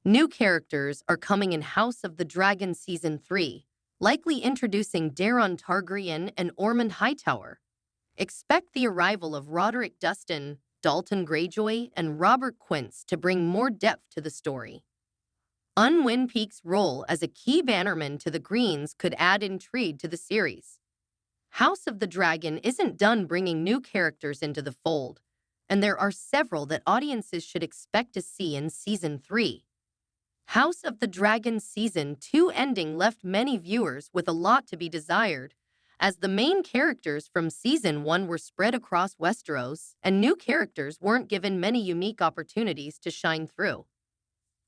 New characters are coming in House of the Dragon Season 3, likely introducing Daeron Targaryen and Ormond Hightower. Expect the arrival of Roderick Dustin, Dalton Greyjoy, and Robert Quince to bring more depth to the story. Unwin Peake's role as a key bannerman to the Greens could add intrigue to the series. House of the Dragon isn't done bringing new characters into the fold, and there are several that audiences should expect to see in Season 3. House of the Dragon Season 2 ending left many viewers with a lot to be desired, as the main characters from Season 1 were spread across Westeros and new characters weren't given many unique opportunities to shine through.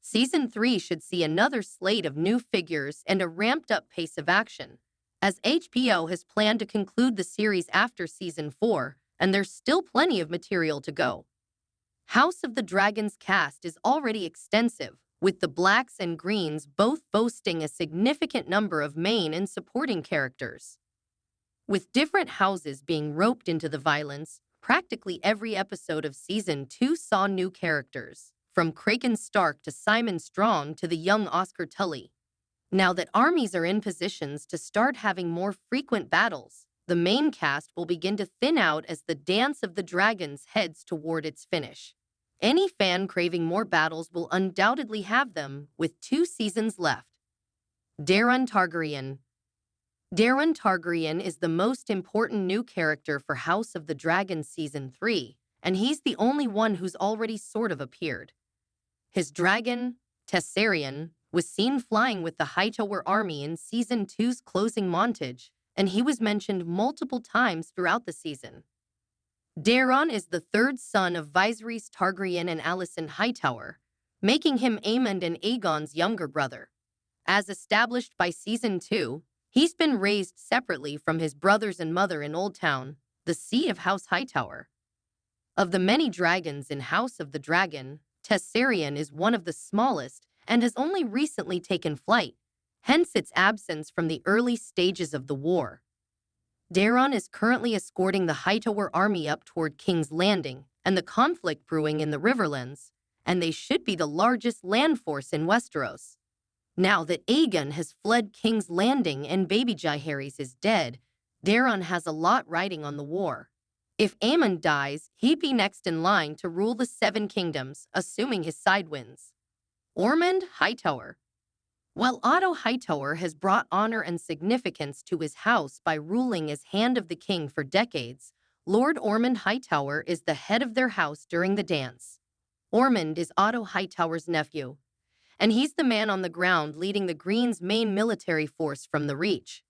Season 3 should see another slate of new figures and a ramped-up pace of action, as HBO has planned to conclude the series after Season 4, and there's still plenty of material to go. House of the Dragon's cast is already extensive, with the Blacks and Greens both boasting a significant number of main and supporting characters. With different houses being roped into the violence, practically every episode of Season 2 saw new characters, from Kraken Stark to Simon Strong to the young Oscar Tully. Now that armies are in positions to start having more frequent battles, the main cast will begin to thin out as the Dance of the Dragons heads toward its finish. Any fan craving more battles will undoubtedly have them, with 2 seasons left. Daeron Targaryen. Daeron Targaryen is the most important new character for House of the Dragon Season 3, and he's the only one who's already sort of appeared. His dragon, Tessarion, was seen flying with the Hightower army in Season 2's closing montage, and he was mentioned multiple times throughout the season. Daeron is the third son of Viserys Targaryen and Alicent Hightower, making him Aemond and Aegon's younger brother. As established by Season 2, he's been raised separately from his brothers and mother in Oldtown, the seat of House Hightower. Of the many dragons in House of the Dragon, Tessarion is one of the smallest and has only recently taken flight, hence its absence from the early stages of the war. Daeron is currently escorting the Hightower army up toward King's Landing and the conflict brewing in the Riverlands, and they should be the largest land force in Westeros. Now that Aegon has fled King's Landing and baby Jaehaerys is dead, Daeron has a lot riding on the war. If Aemond dies, he'd be next in line to rule the Seven Kingdoms, assuming his side wins. Ormond Hightower. While Otto Hightower has brought honor and significance to his house by ruling as Hand of the King for decades, Lord Ormond Hightower is the head of their house during the dance. Ormond is Otto Hightower's nephew, and he's the man on the ground leading the Greens' main military force from the Reach.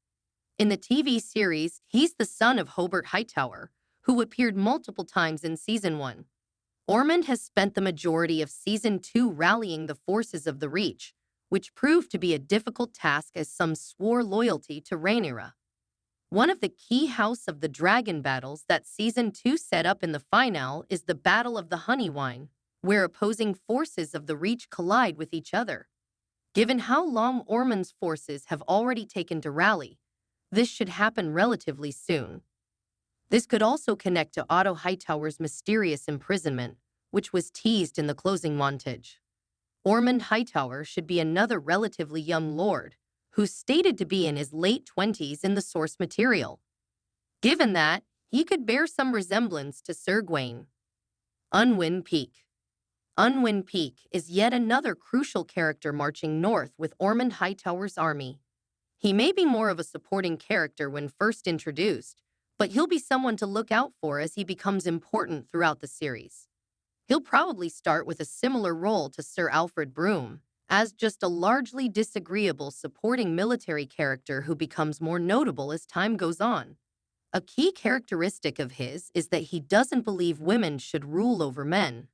In the TV series, he's the son of Hobart Hightower, who appeared multiple times in Season 1. Ormond has spent the majority of Season 2 rallying the forces of the Reach, which proved to be a difficult task as some swore loyalty to Rhaenyra. One of the key House of the Dragon battles that Season 2 set up in the finale is the Battle of the Honeywine, where opposing forces of the Reach collide with each other. Given how long Ormond's forces have already taken to rally, this should happen relatively soon. This could also connect to Otto Hightower's mysterious imprisonment, which was teased in the closing montage. Ormond Hightower should be another relatively young lord, who's stated to be in his late 20s in the source material. Given that, he could bear some resemblance to Sir Gawain. Unwin Peake. Unwin Peake is yet another crucial character marching north with Ormond Hightower's army. He may be more of a supporting character when first introduced, but he'll be someone to look out for as he becomes important throughout the series. He'll probably start with a similar role to Sir Alfred Broome, as just a largely disagreeable supporting military character who becomes more notable as time goes on. A key characteristic of his is that he doesn't believe women should rule over men,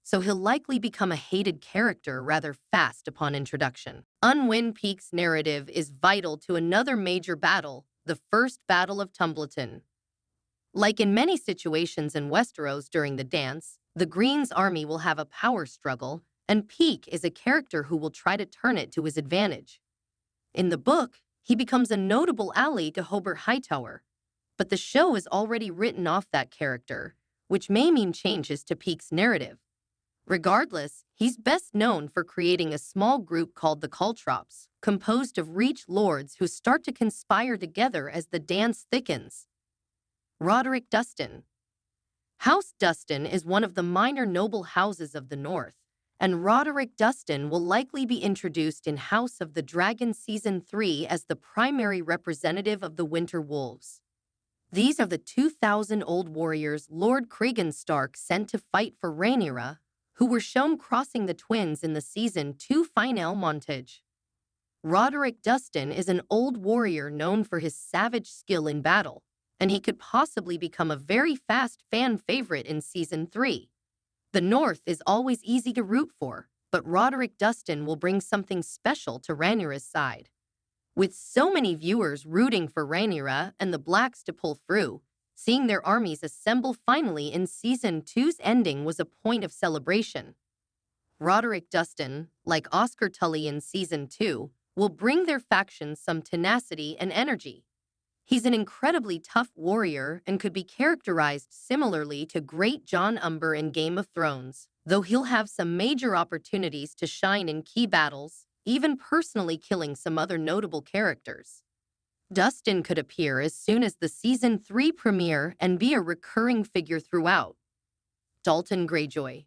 so he'll likely become a hated character rather fast upon introduction. Unwin Peake's narrative is vital to another major battle, the First Battle of Tumbleton. Like in many situations in Westeros during the dance, the Greens' army will have a power struggle, and Peake is a character who will try to turn it to his advantage. In the book, he becomes a notable ally to Hobart Hightower, but the show has already written off that character, which may mean changes to Peake's narrative. Regardless, he's best known for creating a small group called the Caltrops, composed of Reach Lords who start to conspire together as the dance thickens. Roderick Dustin. House Dustin is one of the minor noble houses of the North, and Roderick Dustin will likely be introduced in House of the Dragon Season 3 as the primary representative of the Winter Wolves. These are the 2,000-old warriors Lord Cregan Stark sent to fight for Rhaenyra, who were shown crossing the twins in the Season 2 final montage. Roderick Dustin is an old warrior known for his savage skill in battle, and he could possibly become a very fast fan favorite in Season 3. The North is always easy to root for, but Roderick Dustin will bring something special to Rhaenyra's side. With so many viewers rooting for Rhaenyra and the Blacks to pull through, seeing their armies assemble finally in Season 2's ending was a point of celebration. Roderick Dustin, like Oscar Tully in Season 2, will bring their factions some tenacity and energy. He's an incredibly tough warrior and could be characterized similarly to Great Jon Umber in Game of Thrones, though he'll have some major opportunities to shine in key battles, even personally killing some other notable characters. Dustin could appear as soon as the Season 3 premiere and be a recurring figure throughout. Dalton Greyjoy.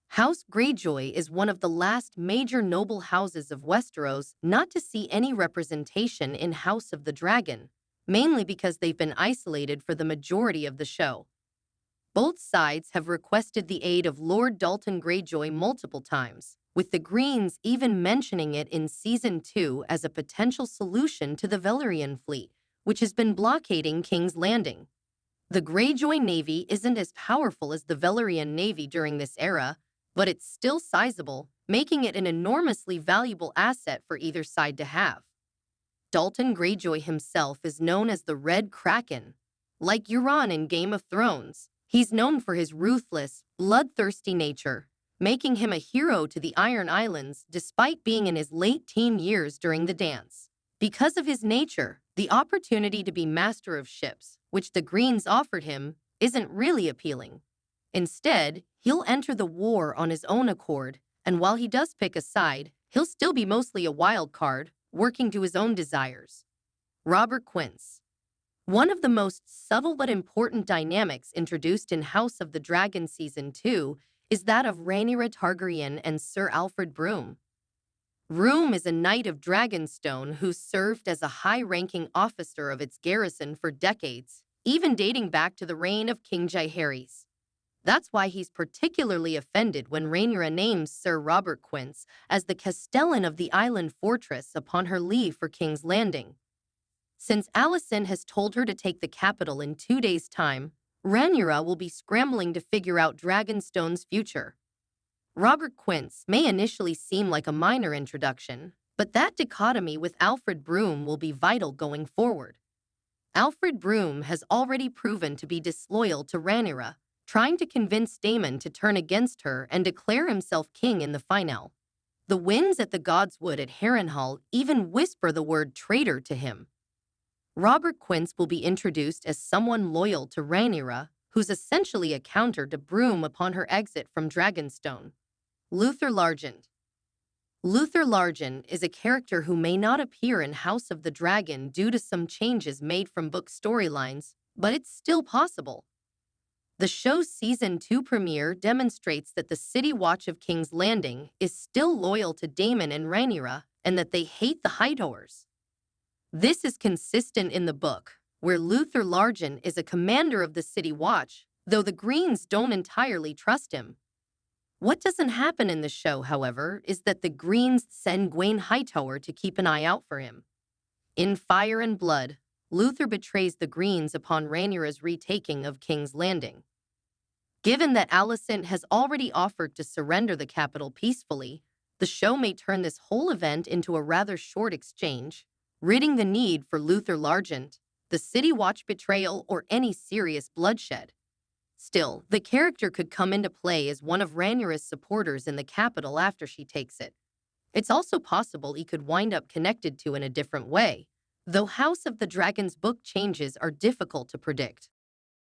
House Greyjoy is one of the last major noble houses of Westeros not to see any representation in House of the Dragon, mainly because they've been isolated for the majority of the show. Both sides have requested the aid of Lord Dalton Greyjoy multiple times, with the Greens even mentioning it in Season 2 as a potential solution to the Valyrian fleet, which has been blockading King's Landing. The Greyjoy Navy isn't as powerful as the Valyrian Navy during this era, but it's still sizable, making it an enormously valuable asset for either side to have. Dalton Greyjoy himself is known as the Red Kraken. Like Euron in Game of Thrones, he's known for his ruthless, bloodthirsty nature, making him a hero to the Iron Islands despite being in his late teen years during the dance. Because of his nature, the opportunity to be master of ships, which the Greens offered him, isn't really appealing. Instead, he'll enter the war on his own accord, and while he does pick a side, he'll still be mostly a wild card, working to his own desires. Robert Quince. One of the most subtle but important dynamics introduced in House of the Dragon Season 2 is that of Rhaenyra Targaryen and Sir Alfred Broome. Broome is a knight of Dragonstone who served as a high-ranking officer of its garrison for decades, even dating back to the reign of King Jaehaerys. That's why he's particularly offended when Rhaenyra names Sir Robert Quince as the castellan of the island fortress upon her leave for King's Landing. Since Alicent has told her to take the capital in 2 days' time, Rhaenyra will be scrambling to figure out Dragonstone's future. Robert Quince may initially seem like a minor introduction, but that dichotomy with Alfred Broome will be vital going forward. Alfred Broome has already proven to be disloyal to Rhaenyra, trying to convince Daemon to turn against her and declare himself king in the finale. The winds at the Godswood at Harrenhal even whisper the word traitor to him. Robert Quince will be introduced as someone loyal to Rhaenyra, who's essentially a counter to Broome upon her exit from Dragonstone. Luther Largent. Luther Largent is a character who may not appear in House of the Dragon due to some changes made from book storylines, but it's still possible. The show's Season 2 premiere demonstrates that the City Watch of King's Landing is still loyal to Daemon and Rhaenyra and that they hate the Hightowers. This is consistent in the book, where Luther Largent is a commander of the City Watch, though the Greens don't entirely trust him. What doesn't happen in the show, however, is that the Greens send Gwaine Hightower to keep an eye out for him. In Fire and Blood, Luther betrays the Greens upon Rhaenyra's retaking of King's Landing. Given that Alicent has already offered to surrender the capital peacefully, the show may turn this whole event into a rather short exchange, ridding the need for Luther Largent, the City Watch betrayal, or any serious bloodshed. Still, the character could come into play as one of Rhaenyra's supporters in the capital after she takes it. It's also possible he could wind up connected to in a different way, though House of the Dragon's book changes are difficult to predict.